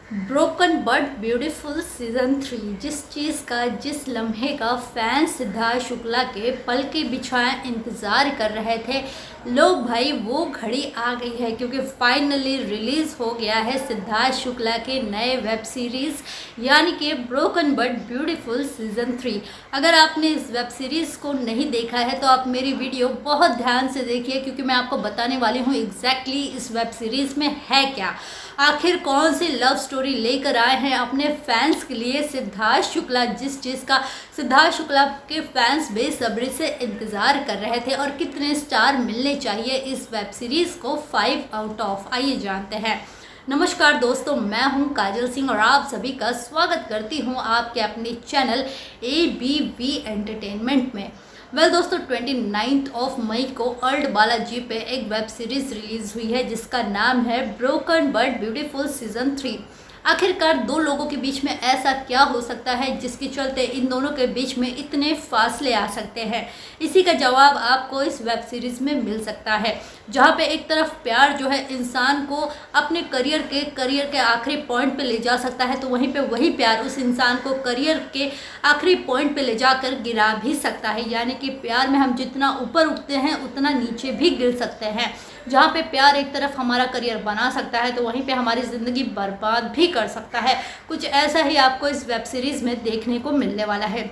Broken but beautiful season 3 जिस चीज़ का जिस लम्हे का फैंस सिद्धार्थ शुक्ला के पल के बिछाए इंतज़ार कर रहे थे, लो भाई वो घड़ी आ गई है क्योंकि फाइनली रिलीज़ हो गया है सिद्धार्थ शुक्ला के नए वेब सीरीज़ यानी कि ब्रोकन बट ब्यूटीफुल सीजन 3। अगर आपने इस वेब सीरीज़ को नहीं देखा है तो आप मेरी वीडियो बहुत ध्यान से देखिए क्योंकि मैं आपको बताने वाली हूँ एग्जैक्टली इस वेब सीरीज़ में है क्या, आखिर कौन सी लव स्टोरी लेकर आए हैं अपने फैंस के लिए सिद्धार्थ शुक्ला, जिस चीज़ का सिद्धार्थ शुक्ला के फैंस बेसब्री से इंतज़ार कर रहे थे और कितने स्टार मिलने चाहिए इस वेब सीरीज़ को 5 आउट ऑफ। आइए जानते हैं। नमस्कार दोस्तों, मैं हूं काजल सिंह और आप सभी का स्वागत करती हूं आपके अपने चैनल ABV एंटरटेनमेंट में। दोस्तों 29 मई को अर्ल्ड बालाजी पे एक वेब सीरीज रिलीज हुई है जिसका नाम है ब्रोकन बट ब्यूटीफुल सीजन 3। आखिरकार दो लोगों के बीच में ऐसा क्या हो सकता है जिसके चलते इन दोनों के बीच में इतने फासले आ सकते हैं, इसी का जवाब आपको इस वेब सीरीज़ में मिल सकता है। जहाँ पे एक तरफ प्यार जो है इंसान को अपने करियर के आखिरी पॉइंट पे ले जा सकता है, तो वहीं पे वही प्यार उस इंसान को करियर के आखिरी पॉइंट पे ले जाकर गिरा भी सकता है। यानी कि प्यार में हम जितना ऊपर उठते हैं उतना नीचे भी गिर सकते हैं। जहाँ पे प्यार एक तरफ हमारा करियर बना सकता है तो वहीं पे हमारी ज़िंदगी बर्बाद भी कर सकता है। कुछ ऐसा ही आपको इस वेब सीरीज़ में देखने को मिलने वाला है।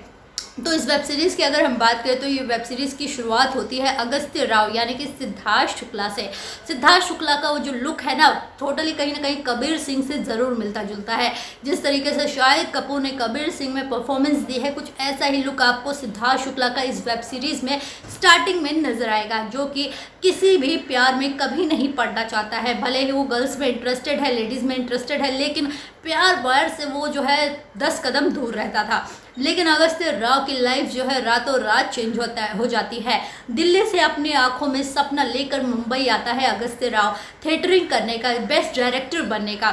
तो इस वेब सीरीज़ की अगर हम बात करें तो ये वेब सीरीज़ की शुरुआत होती है अगस्त्य राव यानी कि सिद्धार्थ शुक्ला से। सिद्धार्थ शुक्ला का वो जो लुक है ना, टोटली कहीं ना कहीं कबीर सिंह से ज़रूर मिलता जुलता है। जिस तरीके से शाहिद कपूर ने कबीर सिंह में परफॉर्मेंस दी है, कुछ ऐसा ही लुक आपको सिद्धार्थ शुक्ला का इस वेब सीरीज़ में स्टार्टिंग में नजर आएगा, जो कि किसी भी प्यार में कभी नहीं पड़ना चाहता है। भले ही वो गर्ल्स में इंटरेस्टेड है, लेडीज़ में इंटरेस्टेड है, लेकिन प्यार वार से वो जो है 10 कदम दूर रहता था। लेकिन अगस्त्य राव की लाइफ जो है रातों रात चेंज हो जाती है। दिल्ली से अपनी आंखों में सपना लेकर मुंबई आता है अगस्त्य राव, थिएटरिंग करने का, बेस्ट डायरेक्टर बनने का।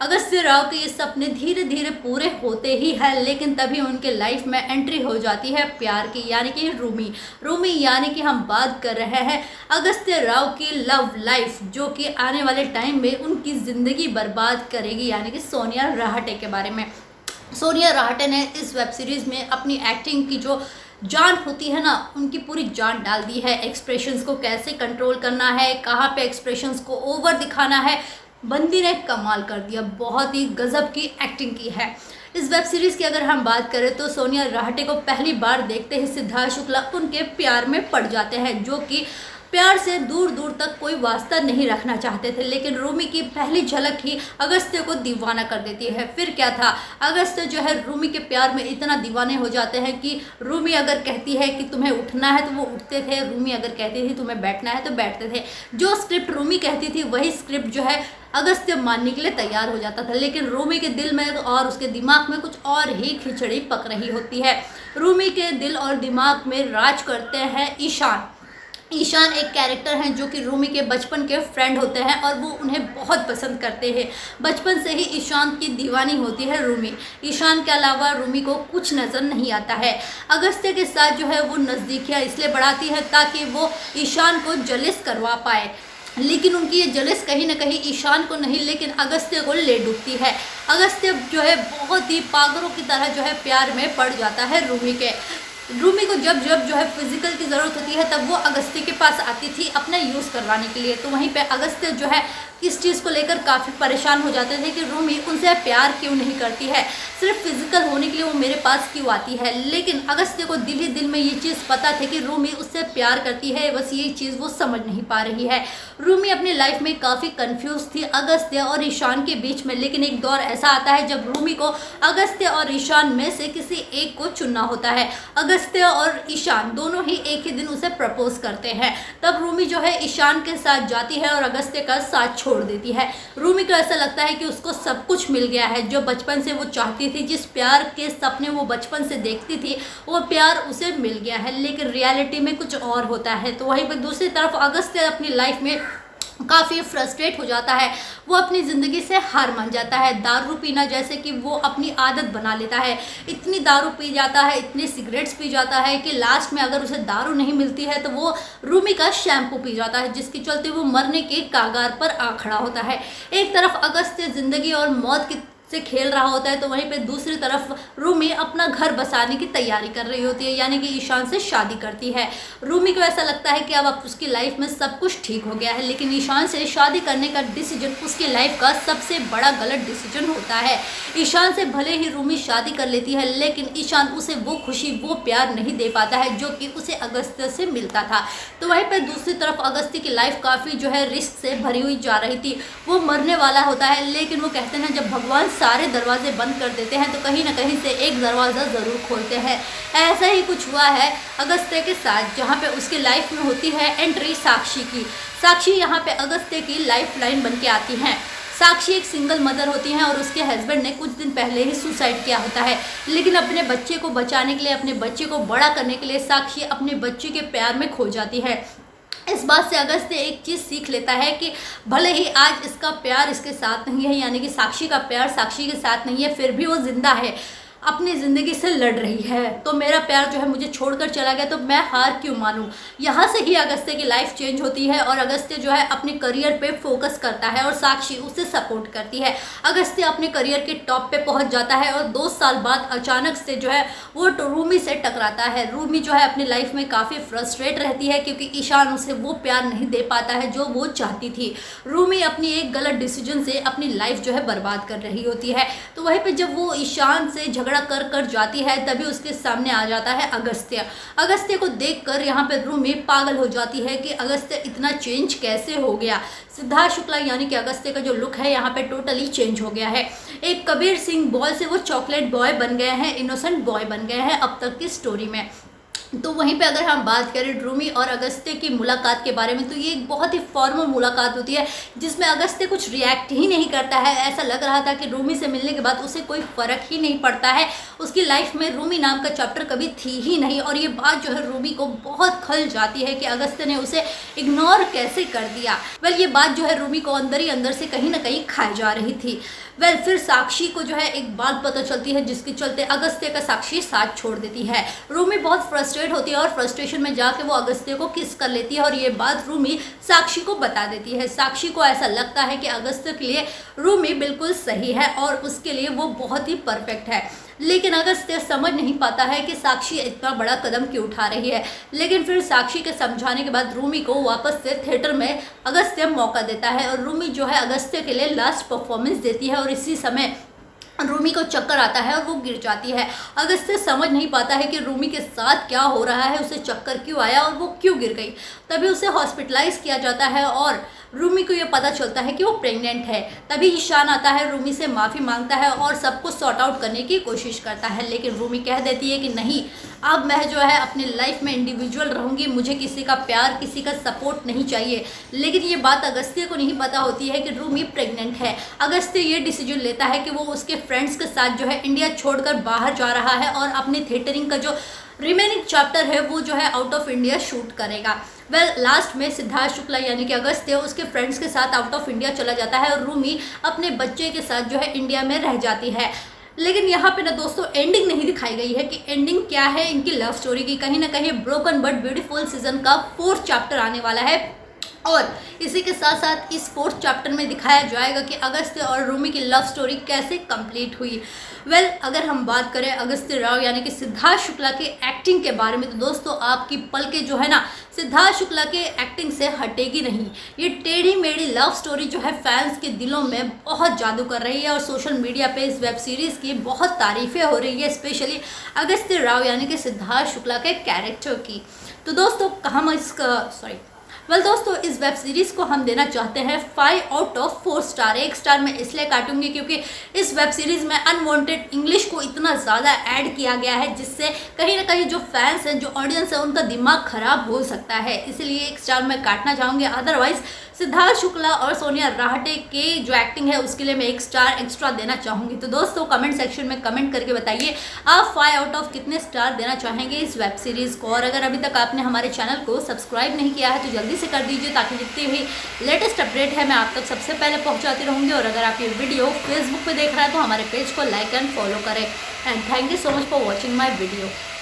अगस्त्य राव के ये सपने धीरे धीरे पूरे होते ही है, लेकिन तभी उनके लाइफ में एंट्री हो जाती है प्यार की, यानी कि रूमी यानी कि हम बात कर रहे हैं अगस्त्य राव की लव लाइफ, जो कि आने वाले टाइम में उनकी ज़िंदगी बर्बाद करेगी, यानी कि सोनिया राहटे के बारे में। सोनिया राहटे ने इस वेब सीरीज़ में अपनी एक्टिंग की जो जान होती है ना, उनकी पूरी जान डाल दी है। एक्सप्रेशंस को कैसे कंट्रोल करना है, कहाँ पे एक्सप्रेशंस को ओवर दिखाना है, बंदी ने कमाल कर दिया। बहुत ही गजब की एक्टिंग की है। इस वेब सीरीज़ की अगर हम बात करें तो सोनिया राहटे को पहली बार देखते ही सिद्धार्थ शुक्ला उनके प्यार में पड़ जाते हैं, जो कि प्यार से दूर दूर तक कोई वास्ता नहीं रखना चाहते थे। लेकिन रूमी की पहली झलक ही अगस्त्य को दीवाना कर देती है। फिर क्या था, अगस्त्य जो है रूमी के प्यार में इतना दीवाने हो जाते हैं कि रूमी अगर कहती है कि तुम्हें उठना है तो वो उठते थे, रूमी अगर कहती थी तुम्हें बैठना है तो बैठते थे। जो स्क्रिप्ट रूमी कहती थी वही स्क्रिप्ट जो है अगस्त्य मानने के लिए तैयार हो जाता था। लेकिन रूमी के दिल में और उसके दिमाग में कुछ और ही खिचड़ी पक रही होती है। रूमी के दिल और दिमाग में राज करते हैं ईशान एक कैरेक्टर हैं जो कि रूमी के बचपन के फ्रेंड होते हैं और वो उन्हें बहुत पसंद करते हैं। बचपन से ही ईशान की दीवानी होती है रूमी। ईशान के अलावा रूमी को कुछ नज़र नहीं आता है। अगस्त्य के साथ जो है वो नज़दीकियाँ इसलिए बढ़ाती है ताकि वो ईशान को जलिस करवा पाए, लेकिन उनकी ये जलिस कहीं ना कहीं ईशान को नहीं लेकिन अगस्त्य को ले डूबती है। अगस्त्य जो है बहुत ही पागलों की तरह जो है प्यार में पड़ जाता है रूमी को जब जब जो है फिजिकल की ज़रूरत होती है तब वो अगस्त्य के पास आती थी अपना यूज़ करवाने के लिए। तो वहीं पे अगस्त्य जो है इस चीज़ को लेकर काफ़ी परेशान हो जाते थे कि रूमी उनसे प्यार क्यों नहीं करती है, सिर्फ फिजिकल होने के लिए वो मेरे पास क्यों आती है। लेकिन अगस्त्य को दिल ही दिल में ये चीज़ पता थी कि रूमी उससे प्यार करती है, बस ये चीज़ वो समझ नहीं पा रही है। रूमी अपनी लाइफ में काफ़ी कन्फ्यूज़ थी अगस्त्य और ईशान के बीच में, लेकिन एक दौर ऐसा आता है जब रूमी को अगस्त्य और ईशान में से किसी एक को चुनना होता है। अगस्त्य और ईशान दोनों ही एक ही दिन उसे प्रपोज करते हैं। तब रूमी जो है ईशान के साथ जाती है और अगस्त्य का साथ छोड़ देती है। रूमी को ऐसा लगता है कि उसको सब कुछ मिल गया है जो बचपन से वो चाहती थी, जिस प्यार के सपने वो बचपन से देखती थी वो प्यार उसे मिल गया है, लेकिन रियलिटी में कुछ और होता है। तो वहीं पर दूसरी तरफ अगस्त्य अपनी लाइफ में काफ़ी फ्रस्ट्रेट हो जाता है, वो अपनी ज़िंदगी से हार मान जाता है। दारू पीना जैसे कि वो अपनी आदत बना लेता है, इतनी दारू पी जाता है, इतने सिगरेट्स पी जाता है कि लास्ट में अगर उसे दारू नहीं मिलती है तो वो रूमी का शैम्पू पी जाता है, जिसके चलते वो मरने के कागार पर आ खड़ा होता है। एक तरफ अगस्त्य ज़िंदगी और मौत की से खेल रहा होता है, तो वहीं पे दूसरी तरफ रूमी अपना घर बसाने की तैयारी कर रही होती है, यानी कि ईशान से शादी करती है। रूमी को ऐसा लगता है कि अब उसकी लाइफ में सब कुछ ठीक हो गया है, लेकिन ईशान से शादी करने का डिसीजन उसकी लाइफ का सबसे बड़ा गलत डिसीजन होता है। ईशान से भले ही रूमी शादी कर लेती है, लेकिन ईशान उसे वो खुशी, वो प्यार नहीं दे पाता है जो कि उसे अगस्त्य से मिलता था। तो वहीं पर दूसरी तरफ अगस्त्य की लाइफ काफ़ी जो है रिस्क से भरी हुई जा रही थी, वो मरने वाला होता है, लेकिन वो कहते हैं जब भगवान सारे दरवाजे बंद कर देते हैं तो कहीं ना कहीं से एक दरवाज़ा ज़रूर खोलते हैं। ऐसा ही कुछ हुआ है अगस्त्य के साथ, जहाँ पे उसकी लाइफ में होती है एंट्री साक्षी की। साक्षी यहाँ पे अगस्त्य की लाइफ लाइन बन के आती हैं। साक्षी एक सिंगल मदर होती हैं और उसके हस्बैंड ने कुछ दिन पहले ही सुसाइड किया होता है, लेकिन अपने बच्चे को बचाने के लिए, अपने बच्चे को बड़ा करने के लिए साक्षी अपने बच्चे के प्यार में खो जाती है। इस बात से अगस्त्य एक चीज़ सीख लेता है कि भले ही आज इसका प्यार इसके साथ नहीं है, यानी कि साक्षी का प्यार साक्षी के साथ नहीं है, फिर भी वो जिंदा है, अपनी ज़िंदगी से लड़ रही है। तो मेरा प्यार जो है मुझे छोड़कर चला गया, तो मैं हार क्यों मानूं। यहाँ से ही अगस्त्य की लाइफ चेंज होती है और अगस्त्य जो है अपने करियर पे फोकस करता है और साक्षी उसे सपोर्ट करती है। अगस्त्य अपने करियर के टॉप पे पहुँच जाता है और 2 साल बाद अचानक से जो है वो रूमी से टकराता है। रूमी जो है अपनी लाइफ में काफ़ी फ्रस्ट्रेट रहती है, क्योंकि ईशान उसे वो प्यार नहीं दे पाता है जो वो चाहती थी। रूमी अपनी एक गलत डिसीजन से अपनी लाइफ जो है बर्बाद कर रही होती है। तो वहीं पे जब वो ईशान से झगड़ा कर जाती है, तभी उसके सामने आ जाता है अगस्त्य। अगस्त्य को देखकर यहाँ पे रूमी पागल हो जाती है कि अगस्त्य इतना चेंज कैसे हो गया। सिद्धार्थ शुक्ला यानी कि अगस्त्य का जो लुक है यहाँ पे टोटली चेंज हो गया है। एक कबीर सिंह बॉय से वो चॉकलेट बॉय बन गए हैं, इनोसेंट बॉय बन गए हैं अब तक की स्टोरी में। तो वहीं पे अगर हम बात करें रूमी और अगस्त्य की मुलाकात के बारे में, तो ये एक बहुत ही फॉर्मल मुलाकात होती है, जिसमें अगस्त्य कुछ रिएक्ट ही नहीं करता है। ऐसा लग रहा था कि रूमी से मिलने के बाद उसे कोई फ़र्क ही नहीं पड़ता है, उसकी लाइफ में रूमी नाम का चैप्टर कभी थी ही नहीं। और ये बात जो है रूमी को बहुत खल जाती है कि अगस्त्य ने उसे इग्नोर कैसे कर दिया। ये बात जो है रूमी को अंदर ही अंदर से कहीं ना कहीं खाई जा रही थी। फिर साक्षी को जो है एक बात पता चलती है, जिसके चलते अगस्त्य का साक्षी साथ छोड़ देती है। रूमी बहुत फ्रस्ट्रेट होती है और फ्रस्ट्रेशन में जाके वो अगस्त्य को किस कर लेती है और ये बात रूमी साक्षी को बता देती है। साक्षी को ऐसा लगता है कि अगस्त्य के लिए रूमी बिल्कुल सही है और उसके लिए वो बहुत ही परफेक्ट है, लेकिन अगस्त्य समझ नहीं पाता है कि साक्षी इतना बड़ा कदम क्यों उठा रही है। लेकिन फिर साक्षी के समझाने के बाद रूमी को वापस से थिएटर में अगस्त्य मौका देता है और रूमी जो है अगस्त्य के लिए लास्ट परफॉर्मेंस देती है और इसी समय रूमी को चक्कर आता है और वो गिर जाती है। अगस्त्य समझ नहीं पाता है कि रूमी के साथ क्या हो रहा है, उसे चक्कर क्यों आया और वो क्यों गिर गई। तभी उसे हॉस्पिटलाइज किया जाता है और रूमी को ये पता चलता है कि वो प्रेग्नेंट है। तभी ईशान आता है, रूमी से माफ़ी मांगता है और सबको सॉर्ट आउट करने की कोशिश करता है, लेकिन रूमी कह देती है कि नहीं, अब मैं जो है अपनी लाइफ में इंडिविजुअल रहूँगी, मुझे किसी का प्यार, किसी का सपोर्ट नहीं चाहिए। लेकिन ये बात अगस्त्य को नहीं पता होती है कि रूमी प्रेग्नेंट है। अगस्त्य ये डिसीजन लेता है कि वो उसके फ्रेंड्स के साथ जो है इंडिया छोड़कर बाहर जा रहा है और अपने थिएटरिंग का जो रिमेनिंग चैप्टर है वो जो है आउट ऑफ इंडिया शूट करेगा। लास्ट में सिद्धार्थ शुक्ला यानी कि अगस्त्य उसके फ्रेंड्स के साथ आउट ऑफ इंडिया चला जाता है और रूमी अपने बच्चे के साथ जो है इंडिया में रह जाती है। लेकिन यहाँ पे ना दोस्तों एंडिंग नहीं दिखाई गई है कि एंडिंग क्या है इनकी लव स्टोरी की। कहीं ना कहीं ब्रोकन बट ब्यूटीफुल सीजन का 4th चैप्टर आने वाला है और इसी के साथ साथ इस 4th चैप्टर में दिखाया जाएगा कि अगस्त्य और रूमी की लव स्टोरी कैसे कंप्लीट हुई। अगर हम बात करें अगस्त्य राव यानी कि सिद्धार्थ शुक्ला की एक्टिंग के बारे में, तो दोस्तों आपकी पलकें जो है ना सिद्धार्थ शुक्ला के एक्टिंग से हटेगी नहीं। ये टेढ़ी मेढ़ी लव स्टोरी जो है फैंस के दिलों में बहुत जादू कर रही है और सोशल मीडिया पे इस वेब सीरीज़ की बहुत तारीफ़ें हो रही है, स्पेशली अगस्त्य राव यानी कि सिद्धार्थ शुक्ला के कैरेक्टर की। तो दोस्तों दोस्तों इस वेब सीरीज़ को हम देना चाहते हैं 5 आउट ऑफ 4 स्टार। 1 स्टार मैं इसलिए काटूंगी क्योंकि इस वेब सीरीज़ में अनवांटेड इंग्लिश को इतना ज़्यादा ऐड किया गया है, जिससे कहीं ना कहीं जो फैंस हैं, जो ऑडियंस है, उनका दिमाग ख़राब हो सकता है, इसलिए 1 स्टार मैं काटना चाहूँगी। अदरवाइज़ सिद्धार्थ शुक्ला और सोनिया राहटे के जो एक्टिंग है उसके लिए मैं 1 स्टार एक्स्ट्रा देना चाहूँगी। तो दोस्तों कमेंट सेक्शन में कमेंट करके बताइए आप 5 आउट ऑफ कितने स्टार देना चाहेंगे इस वेब सीरीज़ को। और अगर अभी तक आपने हमारे चैनल को सब्सक्राइब नहीं किया है तो जल्दी से कर दीजिए, ताकि जितनी भी लेटेस्ट अपडेट है मैं आप तक सबसे पहले पहुँचाती रहूँगी। और अगर आप ये वीडियो फेसबुक पर देख रहे हैं तो हमारे पेज को लाइक एंड फॉलो करें। And thank you so much for watching my video.